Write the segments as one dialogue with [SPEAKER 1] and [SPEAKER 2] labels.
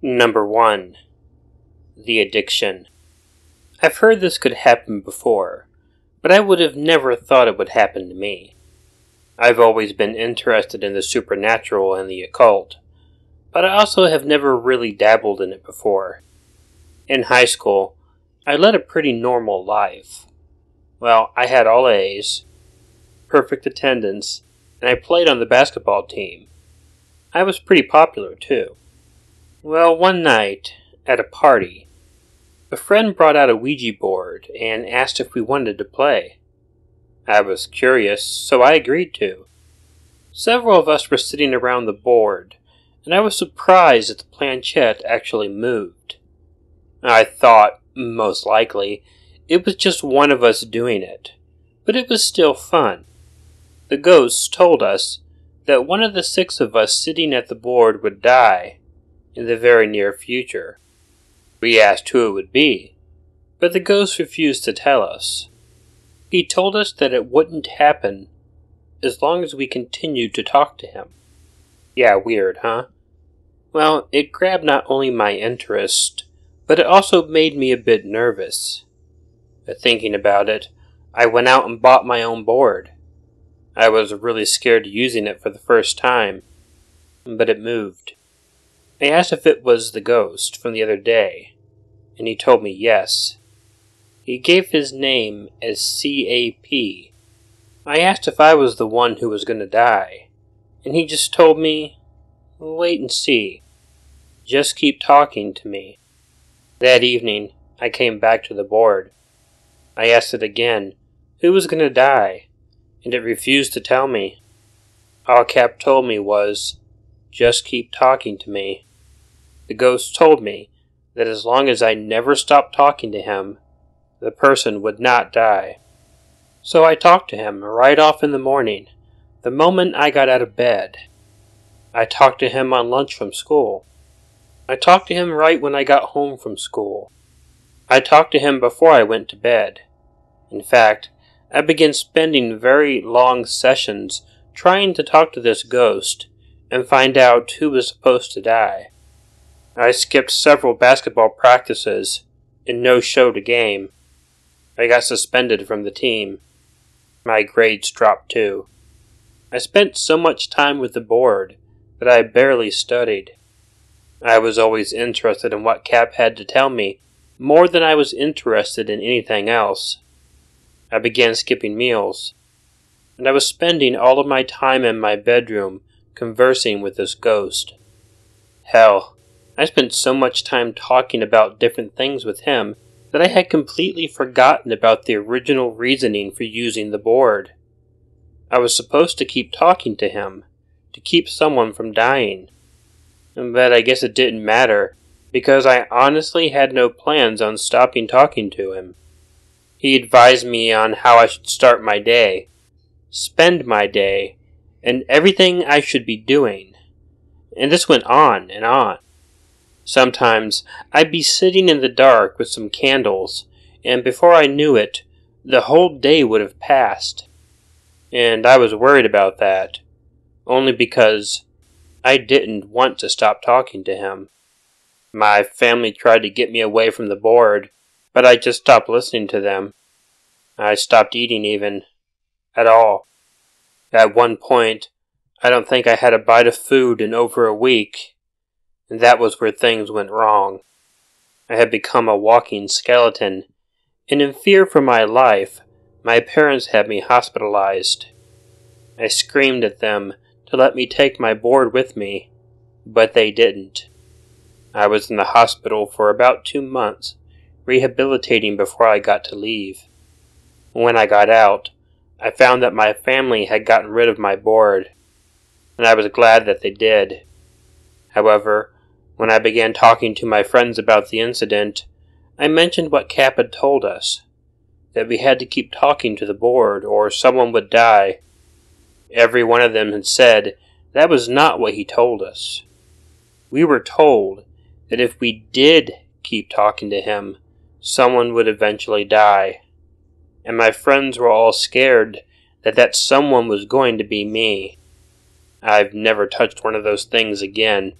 [SPEAKER 1] Number 1. The addiction. I've heard this could happen before, but I would have never thought it would happen to me. I've always been interested in the supernatural and the occult, but I also have never really dabbled in it before. In high school, I led a pretty normal life. Well, I had all A's, perfect attendance, and I played on the basketball team. I was pretty popular, too. Well, one night, at a party, a friend brought out a Ouija board and asked if we wanted to play. I was curious, so I agreed to. Several of us were sitting around the board, and I was surprised that the planchette actually moved. I thought, most likely, it was just one of us doing it, but it was still fun. The ghosts told us that one of the 6 of us sitting at the board would die in the very near future. We asked who it would be, but the ghost refused to tell us. He told us that it wouldn't happen as long as we continued to talk to him. Yeah, weird, huh? Well, it grabbed not only my interest, but it also made me a bit nervous. But thinking about it, I went out and bought my own board. I was really scared using it for the first time, but it moved. I asked if it was the ghost from the other day, and he told me yes. He gave his name as CAP. I asked if I was the one who was going to die, and he just told me, wait and see. Just keep talking to me. That evening, I came back to the board. I asked it again, who was going to die, and it refused to tell me. All Cap told me was, just keep talking to me. The ghost told me that as long as I never stopped talking to him, the person would not die. So I talked to him right off in the morning, the moment I got out of bed. I talked to him on lunch from school. I talked to him right when I got home from school. I talked to him before I went to bed. In fact, I began spending very long sessions trying to talk to this ghost and find out who was supposed to die. I skipped several basketball practices and no-showed a game. I got suspended from the team. My grades dropped too. I spent so much time with the board that I barely studied. I was always interested in what Cap had to tell me more than I was interested in anything else. I began skipping meals, and I was spending all of my time in my bedroom conversing with this ghost. Hell, I spent so much time talking about different things with him that I had completely forgotten about the original reasoning for using the board. I was supposed to keep talking to him, to keep someone from dying. But I guess it didn't matter, because I honestly had no plans on stopping talking to him. He advised me on how I should start my day, spend my day, and everything I should be doing. And this went on and on. Sometimes I'd be sitting in the dark with some candles, and before I knew it, the whole day would have passed. And I was worried about that, only because I didn't want to stop talking to him. My family tried to get me away from the board, but I just stopped listening to them. I stopped eating even, at all. At one point, I don't think I had a bite of food in over a week, and that was where things went wrong. I had become a walking skeleton, and in fear for my life, my parents had me hospitalized. I screamed at them to let me take my board with me, but they didn't. I was in the hospital for about 2 months, rehabilitating before I got to leave. When I got out, I found that my family had gotten rid of my board, and I was glad that they did. However, when I began talking to my friends about the incident, I mentioned what Cap had told us, that we had to keep talking to the board or someone would die. Every one of them had said that was not what he told us. We were told that if we did keep talking to him, someone would eventually die. And my friends were all scared that that someone was going to be me. I've never touched one of those things again.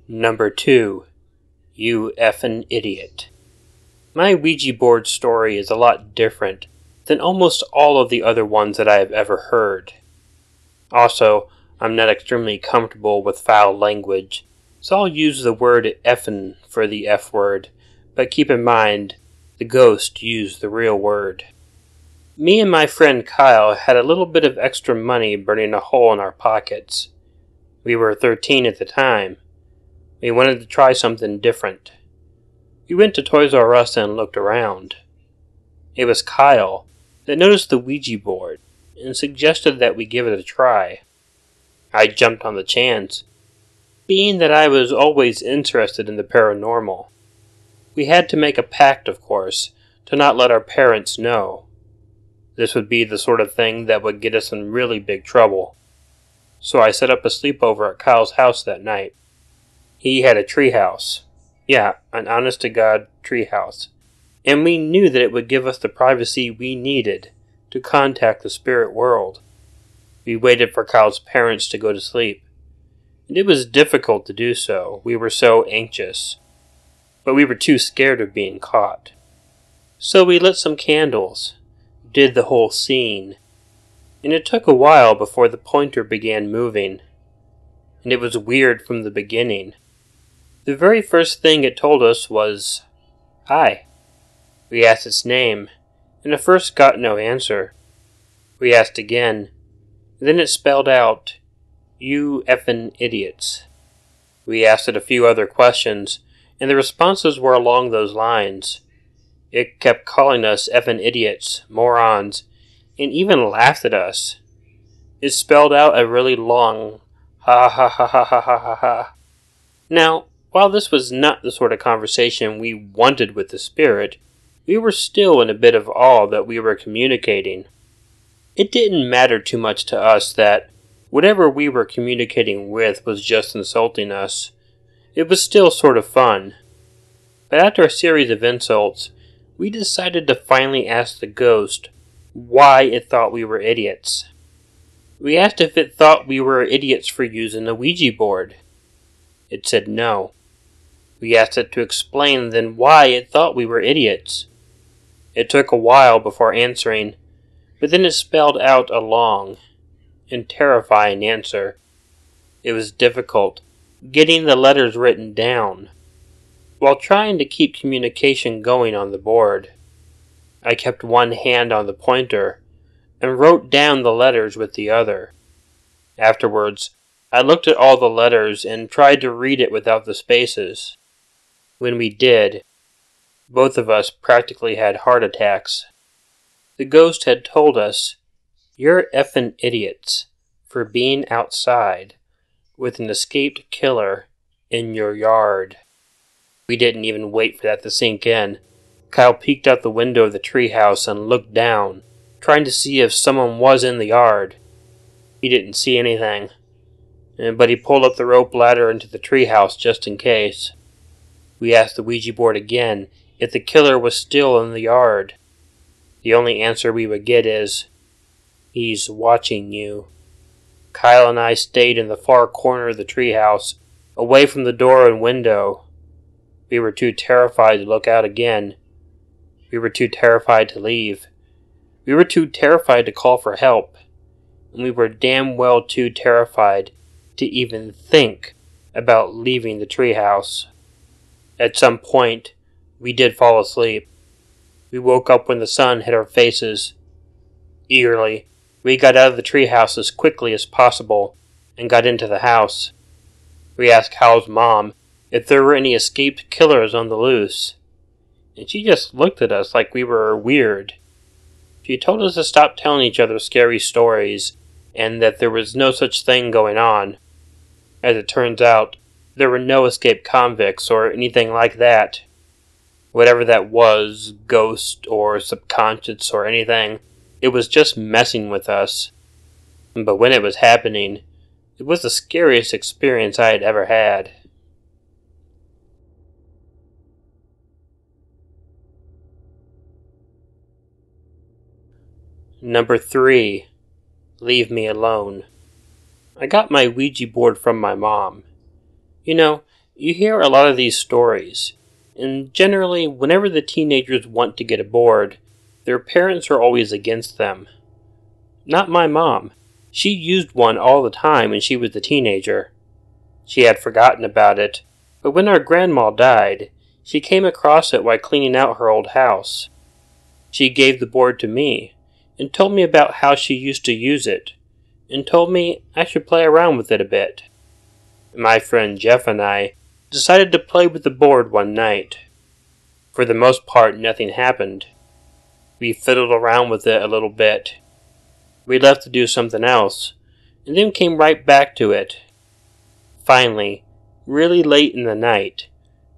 [SPEAKER 1] Number 2. You effing idiot. My Ouija board story is a lot different than almost all of the other ones that I have ever heard. Also, I'm not extremely comfortable with foul language, so I'll use the word effing for the F word, but keep in mind, the ghost used the real word. Me and my friend Kyle had a little bit of extra money burning a hole in our pockets. We were 13 at the time. We wanted to try something different. We went to Toys R Us and looked around. It was Kyle that noticed the Ouija board and suggested that we give it a try. I jumped on the chance, being that I was always interested in the paranormal. We had to make a pact, of course, to not let our parents know. This would be the sort of thing that would get us in really big trouble. So I set up a sleepover at Kyle's house that night. He had a treehouse. Yeah, an honest-to-God treehouse. And we knew that it would give us the privacy we needed to contact the spirit world. We waited for Kyle's parents to go to sleep. And it was difficult to do so. We were so anxious. But we were too scared of being caught. So we lit some candles, did the whole scene, and it took a while before the pointer began moving. And it was weird from the beginning. The very first thing it told us was, "Hi." We asked its name, and at first got no answer. We asked again, and then it spelled out, "You effing idiots." We asked it a few other questions, and the responses were along those lines. It kept calling us effing idiots, morons, and even laughed at us. It spelled out a really long, ha ha ha ha ha ha ha ha. Now, while this was not the sort of conversation we wanted with the spirit, we were still in a bit of awe that we were communicating. It didn't matter too much to us that whatever we were communicating with was just insulting us. It was still sort of fun. But after a series of insults, we decided to finally ask the ghost why it thought we were idiots. We asked if it thought we were idiots for using a Ouija board. It said no. We asked it to explain then why it thought we were idiots. It took a while before answering, but then it spelled out a long and terrifying answer. It was difficult getting the letters written down while trying to keep communication going on the board. I kept one hand on the pointer and wrote down the letters with the other. Afterwards, I looked at all the letters and tried to read it without the spaces. When we did, both of us practically had heart attacks. The ghost had told us, "You're effing idiots for being outside with an escaped killer in your yard." We didn't even wait for that to sink in. Kyle peeked out the window of the treehouse and looked down, trying to see if someone was in the yard. He didn't see anything, but he pulled up the rope ladder into the treehouse just in case. We asked the Ouija board again if the killer was still in the yard. The only answer we would get is, "He's watching you." Kyle and I stayed in the far corner of the treehouse, away from the door and window. We were too terrified to look out again. We were too terrified to leave. We were too terrified to call for help. And we were damn well too terrified to even think about leaving the treehouse. At some point, we did fall asleep. We woke up when the sun hit our faces. Eagerly, we got out of the treehouse as quickly as possible and got into the house. We asked Kyle's mom if there were any escaped killers on the loose, and she just looked at us like we were weird. She told us to stop telling each other scary stories and that there was no such thing going on. As it turns out, there were no escaped convicts or anything like that. Whatever that was, ghost or subconscious or anything, it was just messing with us. But when it was happening, it was the scariest experience I had ever had. Number 3. Leave me alone. I got my Ouija board from my mom. You know, You hear a lot of these stories, and generally, whenever the teenagers want to get aboard, their parents are always against them. Not my mom. She used one all the time when she was a teenager. She had forgotten about it, but when our grandma died, she came across it while cleaning out her old house. She gave the board to me, and told me about how she used to use it, and told me I should play around with it a bit. My friend Jeff and I decided to play with the board one night. For the most part, nothing happened. We fiddled around with it a little bit. We left to do something else, and then came right back to it. Finally, really late in the night,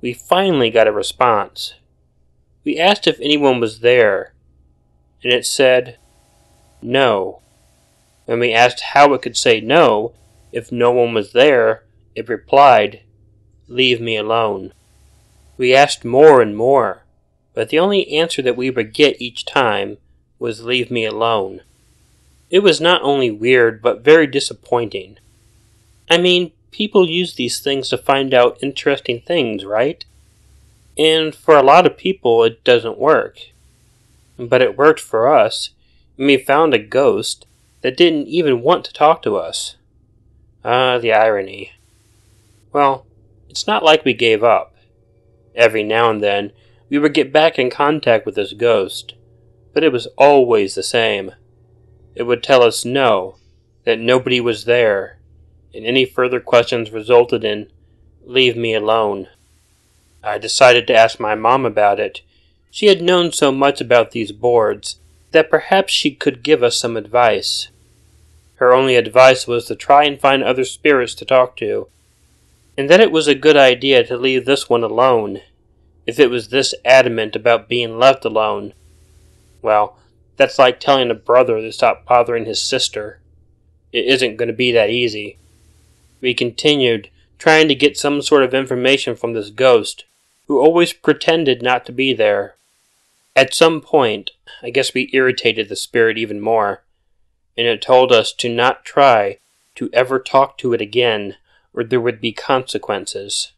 [SPEAKER 1] we finally got a response. We asked if anyone was there, and it said, no. When we asked how it could say no if no one was there, it replied, leave me alone. We asked more and more, but the only answer that we would get each time was leave me alone. It was not only weird, but very disappointing. I mean, people use these things to find out interesting things, right? And for a lot of people, it doesn't work. But it worked for us, and we found a ghost that didn't even want to talk to us. Ah, the irony. Well, it's not like we gave up. Every now and then, we would get back in contact with this ghost, but it was always the same. It would tell us no, that nobody was there, and any further questions resulted in, leave me alone. I decided to ask my mom about it. She had known so much about these boards that perhaps she could give us some advice. Her only advice was to try and find other spirits to talk to, and that it was a good idea to leave this one alone, if it was this adamant about being left alone. Well, that's like telling a brother to stop bothering his sister. It isn't going to be that easy. We continued, trying to get some sort of information from this ghost, who always pretended not to be there. At some point, I guess we irritated the spirit even more, and it told us to not try to ever talk to it again, or there would be consequences.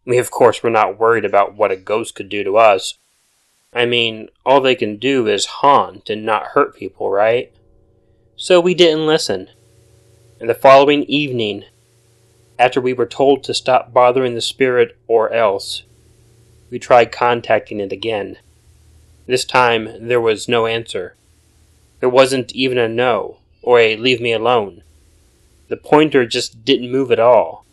[SPEAKER 1] We of course were not worried about what a ghost could do to us. I mean, all they can do is haunt and not hurt people, right? So we didn't listen. And the following evening, after we were told to stop bothering the spirit or else, we tried contacting it again. This time, there was no answer. There wasn't even a no, or a leave me alone. The pointer just didn't move at all.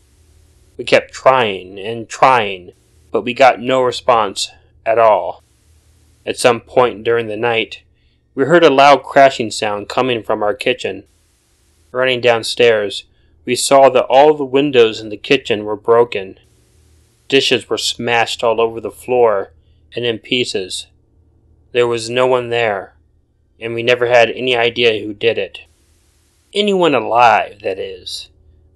[SPEAKER 1] We kept trying and trying, but we got no response at all. At some point during the night, we heard a loud crashing sound coming from our kitchen. Running downstairs, we saw that all the windows in the kitchen were broken. Dishes were smashed all over the floor and in pieces. There was no one there, and we never had any idea who did it. Anyone alive, that is.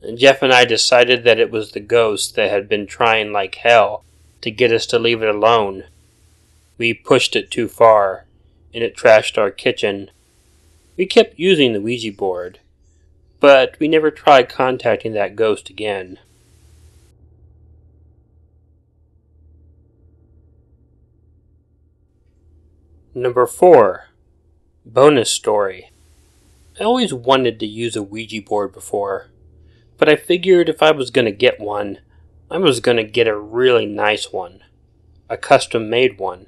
[SPEAKER 1] And Jeff and I decided that it was the ghost that had been trying like hell to get us to leave it alone. We pushed it too far, and it trashed our kitchen. We kept using the Ouija board, but we never tried contacting that ghost again. Number 4. Bonus story. I always wanted to use a Ouija board before, but I figured if I was going to get one, I was going to get a really nice one. A custom-made one.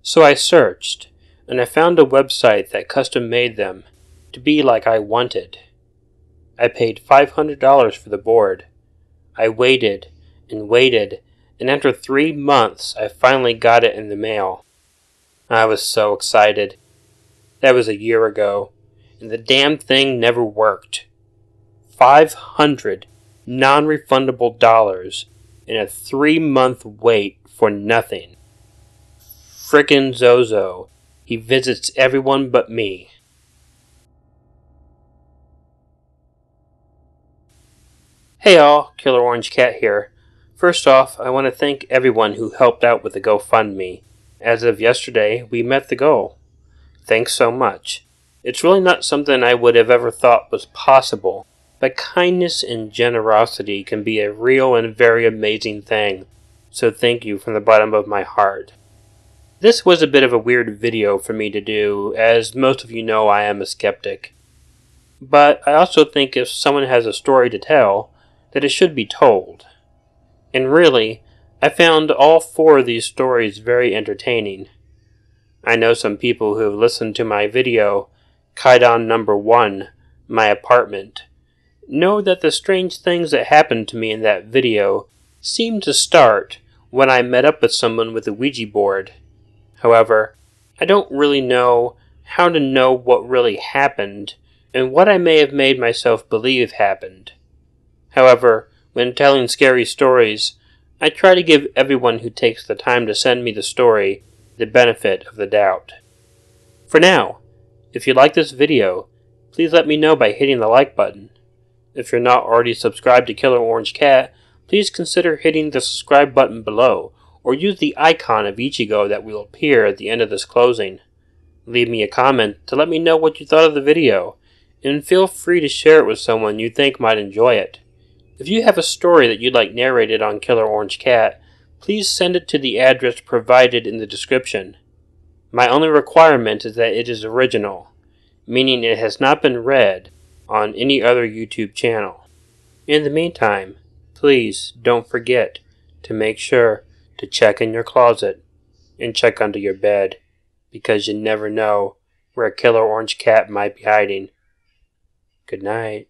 [SPEAKER 1] So I searched, and I found a website that custom-made them to be like I wanted. I paid $500 for the board. I waited, and after 3 months I finally got it in the mail. I was so excited. That was a year ago, and the damn thing never worked. 500 non-refundable dollars and a 3-month wait for nothing. Frickin' Zozo. He visits everyone but me. Hey all, Killer Orange Cat here. First off, I want to thank everyone who helped out with the GoFundMe. As of yesterday, we met the goal. Thanks so much. It's really not something I would have ever thought was possible, but kindness and generosity can be a real and very amazing thing, so thank you from the bottom of my heart. This was a bit of a weird video for me to do, as most of you know I am a skeptic. But I also think if someone has a story to tell, that it should be told. And really, I found all 4 of these stories very entertaining. I know some people who have listened to my video, Kaidan number 1, My Apartment, know that the strange things that happened to me in that video seemed to start when I met up with someone with a Ouija board. However, I don't really know how to know what really happened and what I may have made myself believe happened. However, when telling scary stories, I try to give everyone who takes the time to send me the story the benefit of the doubt. For now, if you like this video, please let me know by hitting the like button. If you're not already subscribed to Killer Orange Cat, please consider hitting the subscribe button below, or use the icon of Ichigo that will appear at the end of this closing. Leave me a comment to let me know what you thought of the video, and feel free to share it with someone you think might enjoy it. If you have a story that you'd like narrated on Killer Orange Cat, please send it to the address provided in the description. My only requirement is that it is original, meaning it has not been read on any other YouTube channel. In the meantime, please don't forget to make sure to check in your closet and check under your bed, because you never know where a Killer Orange Cat might be hiding. Good night.